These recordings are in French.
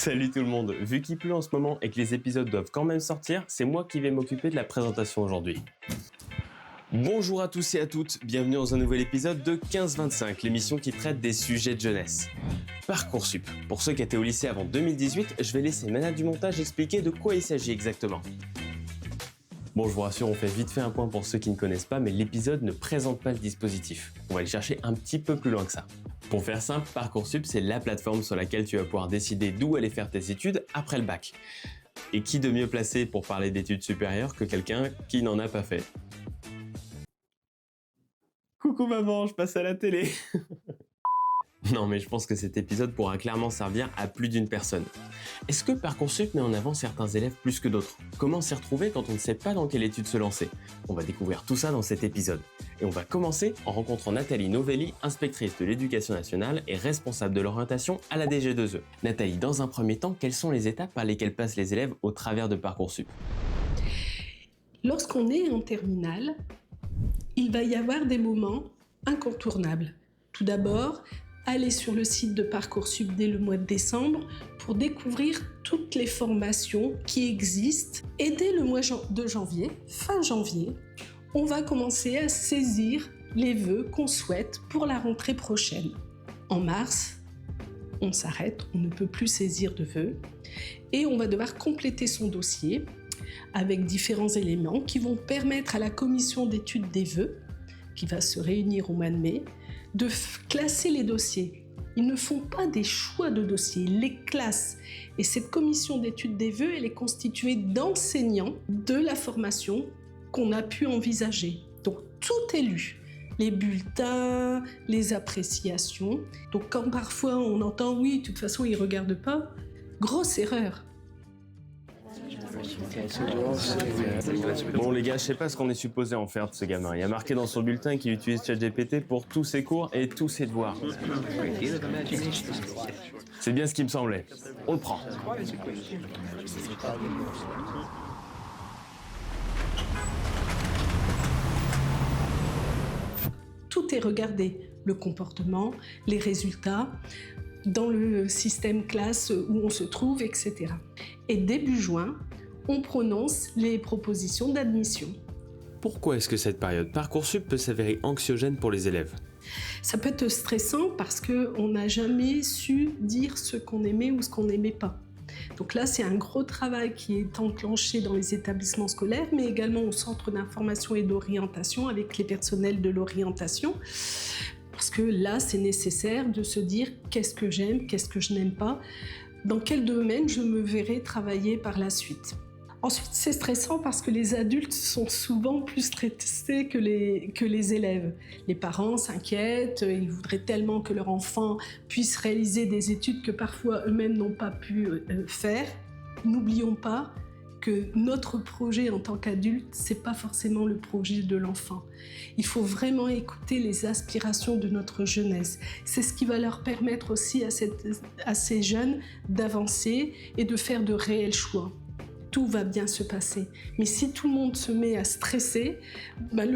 Salut tout le monde, vu qu'il pleut en ce moment et que les épisodes doivent quand même sortir, c'est moi qui vais m'occuper de la présentation aujourd'hui. Bonjour à tous et à toutes, bienvenue dans un nouvel épisode de 15-25, l'émission qui traite des sujets de jeunesse. Parcoursup. Pour ceux qui étaient au lycée avant 2018, je vais laisser Manat du montage expliquer de quoi il s'agit exactement. Bon, je vous rassure, on fait vite fait un point pour ceux qui ne connaissent pas, mais l'épisode ne présente pas le dispositif. On va le chercher un petit peu plus loin que ça. Pour faire simple, Parcoursup, c'est la plateforme sur laquelle tu vas pouvoir décider d'où aller faire tes études après le bac. Et qui de mieux placé pour parler d'études supérieures que quelqu'un qui n'en a pas fait. Coucou maman, je passe à la télé. Non mais je pense que cet épisode pourra clairement servir à plus d'une personne. Est-ce que Parcoursup met en avant certains élèves plus que d'autres? Comment s'y retrouver quand on ne sait pas dans quelle étude se lancer? On va découvrir tout ça dans cet épisode. Et on va commencer en rencontrant Nathalie Novelli, inspectrice de l'éducation nationale et responsable de l'orientation à la DG2E. Nathalie, dans un premier temps, quelles sont les étapes par lesquelles passent les élèves au travers de Parcoursup? Lorsqu'on est en terminale, il va y avoir des moments incontournables. Tout d'abord, aller sur le site de Parcoursup dès le mois de décembre pour découvrir toutes les formations qui existent. Et dès le mois de janvier, fin janvier, on va commencer à saisir les vœux qu'on souhaite pour la rentrée prochaine. En mars, on s'arrête, on ne peut plus saisir de vœux et on va devoir compléter son dossier avec différents éléments qui vont permettre à la commission d'étude des vœux, qui va se réunir au mois de mai, de classer les dossiers. Ils ne font pas des choix de dossiers, ils les classent. Et cette commission d'étude des vœux, elle est constituée d'enseignants de la formation qu'on a pu envisager. Donc tout est lu. Les bulletins, les appréciations. Donc quand parfois on entend « oui, de toute façon, ils ne regardent pas », grosse erreur. Bon les gars, je sais pas ce qu'on est supposé en faire de ce gamin. Il y a marqué dans son bulletin qu'il utilise ChatGPT pour tous ses cours et tous ses devoirs. C'est bien ce qui me semblait. On le prend. Tout est regardé, le comportement, les résultats, dans le système classe où on se trouve, etc. Et début juin, on prononce les propositions d'admission. Pourquoi est-ce que cette période Parcoursup peut s'avérer anxiogène pour les élèves? Ça peut être stressant parce qu'on n'a jamais su dire ce qu'on aimait ou ce qu'on n'aimait pas. Donc là, c'est un gros travail qui est enclenché dans les établissements scolaires, mais également au centre d'information et d'orientation avec les personnels de l'orientation. Parce que là, c'est nécessaire de se dire qu'est-ce que j'aime, qu'est-ce que je n'aime pas, dans quel domaine je me verrai travailler par la suite. Ensuite, c'est stressant parce que les adultes sont souvent plus stressés que les élèves. Les parents s'inquiètent, ils voudraient tellement que leur enfant puisse réaliser des études que parfois eux-mêmes n'ont pas pu faire. N'oublions pas que notre projet en tant qu'adulte, c'est pas forcément le projet de l'enfant. Il faut vraiment écouter les aspirations de notre jeunesse. C'est ce qui va leur permettre aussi à ces jeunes d'avancer et de faire de réels choix. Tout va bien se passer. Mais si tout le monde se met à stresser, la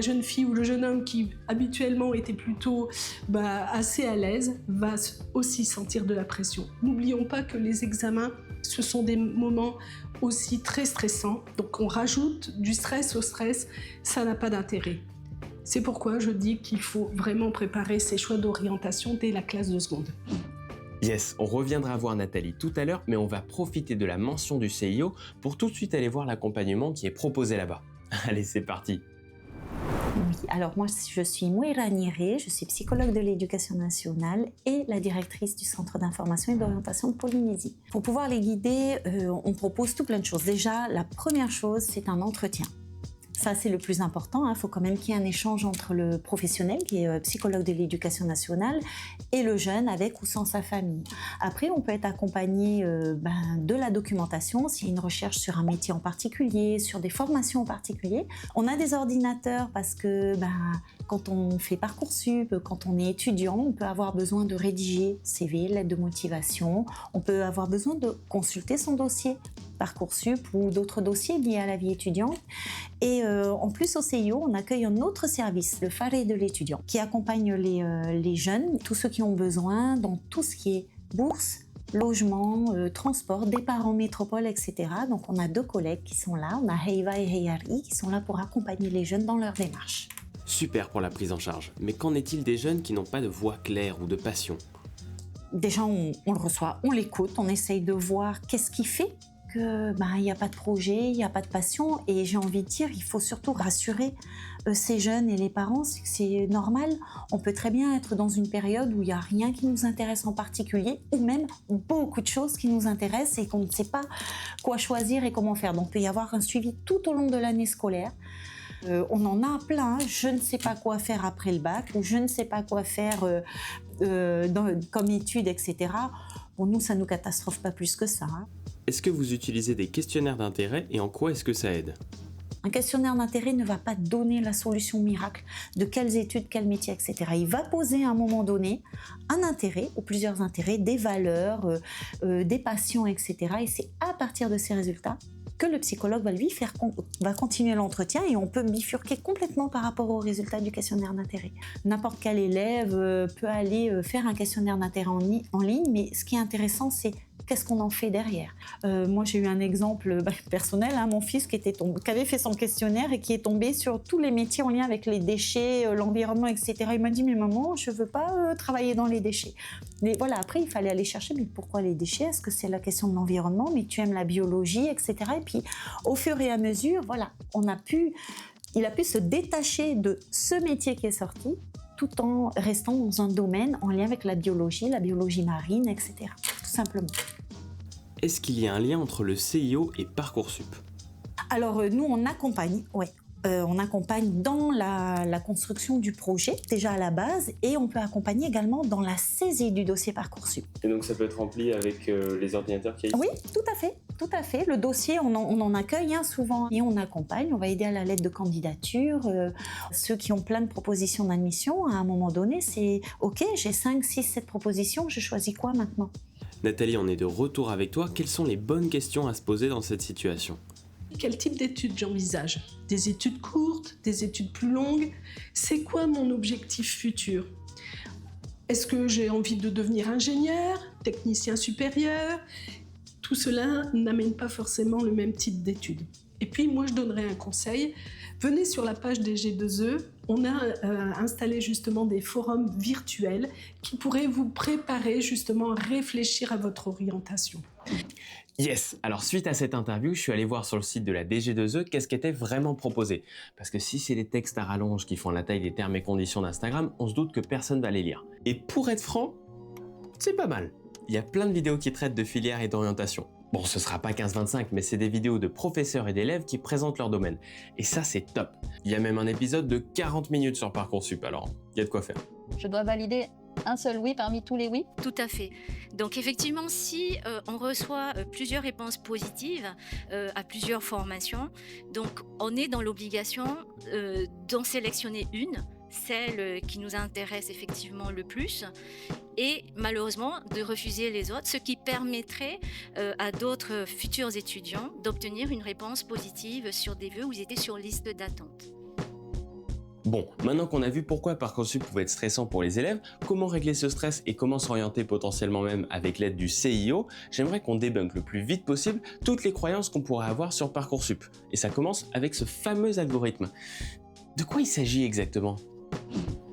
jeune fille ou le jeune homme qui habituellement était plutôt assez à l'aise va aussi sentir de la pression. N'oublions pas que les examens, ce sont des moments aussi très stressants. Donc on rajoute du stress au stress, ça n'a pas d'intérêt. C'est pourquoi je dis qu'il faut vraiment préparer ses choix d'orientation dès la classe de seconde. Yes, on reviendra voir Nathalie tout à l'heure, mais on va profiter de la mention du CIO pour tout de suite aller voir l'accompagnement qui est proposé là-bas. Allez, c'est parti. Oui, alors moi je suis Mouira Niré, je suis psychologue de l'éducation nationale et la directrice du centre d'information et d'orientation de Polynésie. Pour pouvoir les guider, on propose tout plein de choses. Déjà, la première chose, c'est un entretien. Ça, c'est le plus important. Il faut quand même qu'il y ait un échange entre le professionnel, qui est psychologue de l'éducation nationale, et le jeune, avec ou sans sa famille. Après, on peut être accompagné de la documentation, s'il y a une recherche sur un métier en particulier, sur des formations en particulier. On a des ordinateurs parce que quand on fait Parcoursup, quand on est étudiant, on peut avoir besoin de rédiger CV, lettre de motivation. On peut avoir besoin de consulter son dossier Parcoursup ou d'autres dossiers liés à la vie étudiante. Et en plus, au CIO, on accueille un autre service, le Faré de l'étudiant, qui accompagne les jeunes, tous ceux qui ont besoin dans tout ce qui est bourse, logement, transport, départ en métropole, etc. Donc on a 2 collègues qui sont là, on a Heiva et Heiari qui sont là pour accompagner les jeunes dans leur démarche. Super pour la prise en charge, mais qu'en est-il des jeunes qui n'ont pas de voix claire ou de passion? Déjà on le reçoit, on l'écoute, on essaye de voir qu'est-ce qui fait qu'il n'y a pas de projet, il n'y a pas de passion, et j'ai envie de dire, il faut surtout rassurer ces jeunes et les parents, c'est que c'est normal, on peut très bien être dans une période où il n'y a rien qui nous intéresse en particulier, ou même beaucoup de choses qui nous intéressent et qu'on ne sait pas quoi choisir et comment faire. Donc il peut y avoir un suivi tout au long de l'année scolaire. On en a plein, je ne sais pas quoi faire après le bac, ou je ne sais pas quoi faire comme études, etc. Bon, nous, ça ne nous catastrophe pas plus que ça. Est-ce que vous utilisez des questionnaires d'intérêt et en quoi est-ce que ça aide? Un questionnaire d'intérêt ne va pas donner la solution miracle de quelles études, quel métier, etc. Il va poser à un moment donné un intérêt ou plusieurs intérêts, des valeurs, des passions, etc. Et c'est à partir de ces résultats que le psychologue va continuer l'entretien, et on peut bifurquer complètement par rapport aux résultats du questionnaire d'intérêt. N'importe quel élève peut aller faire un questionnaire d'intérêt en ligne, mais ce qui est intéressant, c'est qu'est-ce qu'on en fait derrière. Moi, j'ai eu un exemple personnel, mon fils qui avait fait son questionnaire et qui est tombé sur tous les métiers en lien avec les déchets, l'environnement, etc. Il m'a dit, mais maman, je ne veux pas travailler dans les déchets. Mais voilà, après, il fallait aller chercher, mais pourquoi les déchets? Est-ce que c'est la question de l'environnement? Mais tu aimes la biologie, etc. Et puis, au fur et à mesure, voilà, il a pu se détacher de ce métier qui est sorti, tout en restant dans un domaine en lien avec la biologie marine, etc. Tout simplement. Est-ce qu'il y a un lien entre le CIO et Parcoursup? Alors nous, on accompagne, on accompagne dans la construction du projet, déjà à la base, et on peut accompagner également dans la saisie du dossier Parcoursup. Et donc ça peut être rempli avec les ordinateurs qu'il y a ici? Oui, tout à fait. Le dossier, on en accueille souvent, et on accompagne, on va aider à la lettre de candidature. Ceux qui ont plein de propositions d'admission, à un moment donné, c'est « Ok, j'ai 5, 6, 7 propositions, je choisis quoi maintenant ?» Nathalie, on est de retour avec toi. Quelles sont les bonnes questions à se poser dans cette situation? Quel type d'études j'envisage? Des études courtes, des études plus longues? C'est quoi mon objectif futur? Est-ce que j'ai envie de devenir ingénieur, technicien supérieur? Tout cela n'amène pas forcément le même type d'études. Et puis moi, je donnerais un conseil. Venez sur la page des G2E. On a installé justement des forums virtuels qui pourraient vous préparer justement à réfléchir à votre orientation. Yes! Alors suite à cette interview, je suis allé voir sur le site de la DG2E qu'est-ce qui était vraiment proposé. Parce que si c'est des textes à rallonge qui font la taille des termes et conditions d'Instagram, on se doute que personne va les lire. Et pour être franc, c'est pas mal. Il y a plein de vidéos qui traitent de filières et d'orientation. Bon, ce sera pas 15-25, mais c'est des vidéos de professeurs et d'élèves qui présentent leur domaine. Et ça, c'est top. Il y a même un épisode de 40 minutes sur Parcoursup, alors il y a de quoi faire. Je dois valider un seul oui parmi tous les oui? Tout à fait. Donc effectivement, si on reçoit plusieurs réponses positives à plusieurs formations, donc on est dans l'obligation d'en sélectionner une, celle qui nous intéresse effectivement le plus, et malheureusement de refuser les autres, ce qui permettrait à d'autres futurs étudiants d'obtenir une réponse positive sur des vœux où ils étaient sur liste d'attente. Bon, maintenant qu'on a vu pourquoi Parcoursup pouvait être stressant pour les élèves, comment régler ce stress et comment s'orienter potentiellement même avec l'aide du CIO, j'aimerais qu'on débunk le plus vite possible toutes les croyances qu'on pourrait avoir sur Parcoursup. Et ça commence avec ce fameux algorithme. De quoi il s'agit exactement?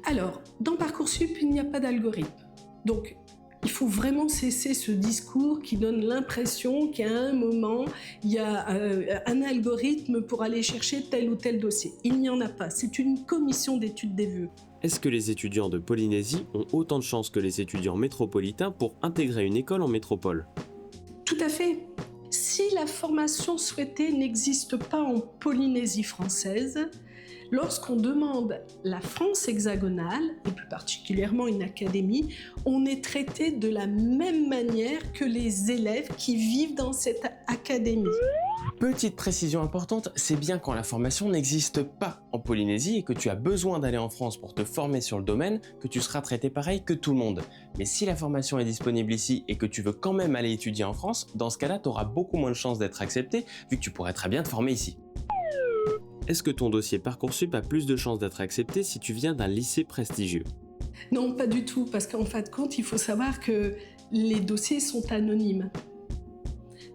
Alors, dans Parcoursup, il n'y a pas d'algorithme. Donc, il faut vraiment cesser ce discours qui donne l'impression qu'à un moment, il y a un algorithme pour aller chercher tel ou tel dossier. Il n'y en a pas. C'est une commission d'études des vœux. Est-ce que les étudiants de Polynésie ont autant de chances que les étudiants métropolitains pour intégrer une école en métropole? Tout à fait. Si la formation souhaitée n'existe pas en Polynésie française, lorsqu'on demande la France hexagonale, et plus particulièrement une académie, on est traité de la même manière que les élèves qui vivent dans cette académie. Petite précision importante, c'est bien quand la formation n'existe pas en Polynésie et que tu as besoin d'aller en France pour te former sur le domaine, que tu seras traité pareil que tout le monde. Mais si la formation est disponible ici et que tu veux quand même aller étudier en France, dans ce cas-là, tu auras beaucoup moins de chances d'être accepté vu que tu pourrais très bien te former ici. Est-ce que ton dossier Parcoursup a plus de chances d'être accepté si tu viens d'un lycée prestigieux? Non, pas du tout, parce qu'en fin de compte, il faut savoir que les dossiers sont anonymes.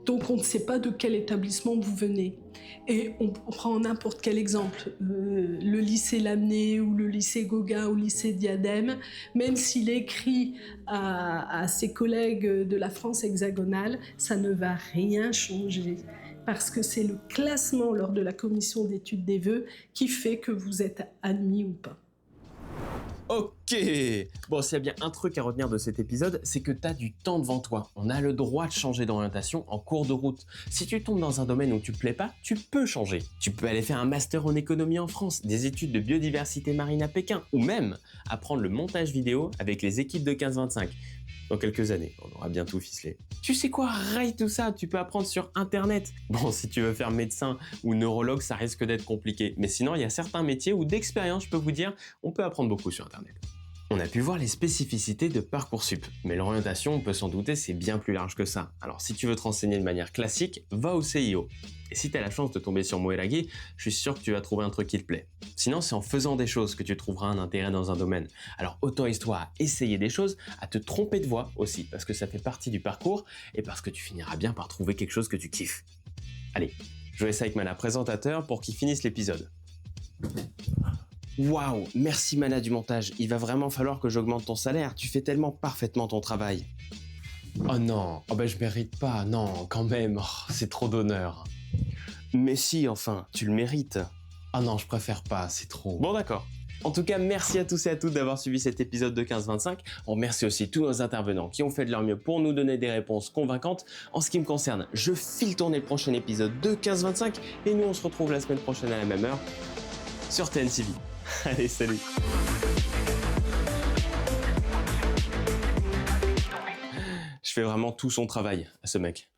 Donc on ne sait pas de quel établissement vous venez. Et on prend n'importe quel exemple, le lycée Lamennais ou le lycée Gauguin ou le lycée Diadème, même s'il écrit à ses collègues de la France hexagonale, ça ne va rien changer. Parce que c'est le classement lors de la commission d'études des vœux qui fait que vous êtes admis ou pas. Ok. Bon, s'il y a bien un truc à retenir de cet épisode, c'est que tu as du temps devant toi. On a le droit de changer d'orientation en cours de route. Si tu tombes dans un domaine où tu plais pas, tu peux changer. Tu peux aller faire un master en économie en France, des études de biodiversité marine à Pékin, ou même apprendre le montage vidéo avec les équipes de 15-25. Dans quelques années, on aura bien tout ficelé. Tu sais quoi, raye tout ça, tu peux apprendre sur internet. Bon, si tu veux faire médecin ou neurologue, ça risque d'être compliqué. Mais sinon, il y a certains métiers où d'expérience, je peux vous dire, on peut apprendre beaucoup sur internet. On a pu voir les spécificités de Parcoursup, mais l'orientation, on peut s'en douter, c'est bien plus large que ça. Alors si tu veux te renseigner de manière classique, va au CIO. Et si tu as la chance de tomber sur Moeragi, je suis sûr que tu vas trouver un truc qui te plaît. Sinon, c'est en faisant des choses que tu trouveras un intérêt dans un domaine. Alors autorise-toi à essayer des choses, à te tromper de voie aussi, parce que ça fait partie du parcours et parce que tu finiras bien par trouver quelque chose que tu kiffes. Allez, je laisse avec Mana présentateur pour qu'il finisse l'épisode. Waouh, merci Mana du montage, il va vraiment falloir que j'augmente ton salaire, tu fais tellement parfaitement ton travail. Oh non, oh ben je mérite pas, non, quand même, oh, c'est trop d'honneur. Mais si, enfin, tu le mérites. Ah non, je préfère pas, c'est trop. Bon d'accord. En tout cas, merci à tous et à toutes d'avoir suivi cet épisode de 15-25. On remercie aussi tous nos intervenants qui ont fait de leur mieux pour nous donner des réponses convaincantes. En ce qui me concerne, je file tourner le prochain épisode de 15-25 et nous on se retrouve la semaine prochaine à la même heure sur TNCV. Allez, salut. Je fais vraiment tout son travail à ce mec.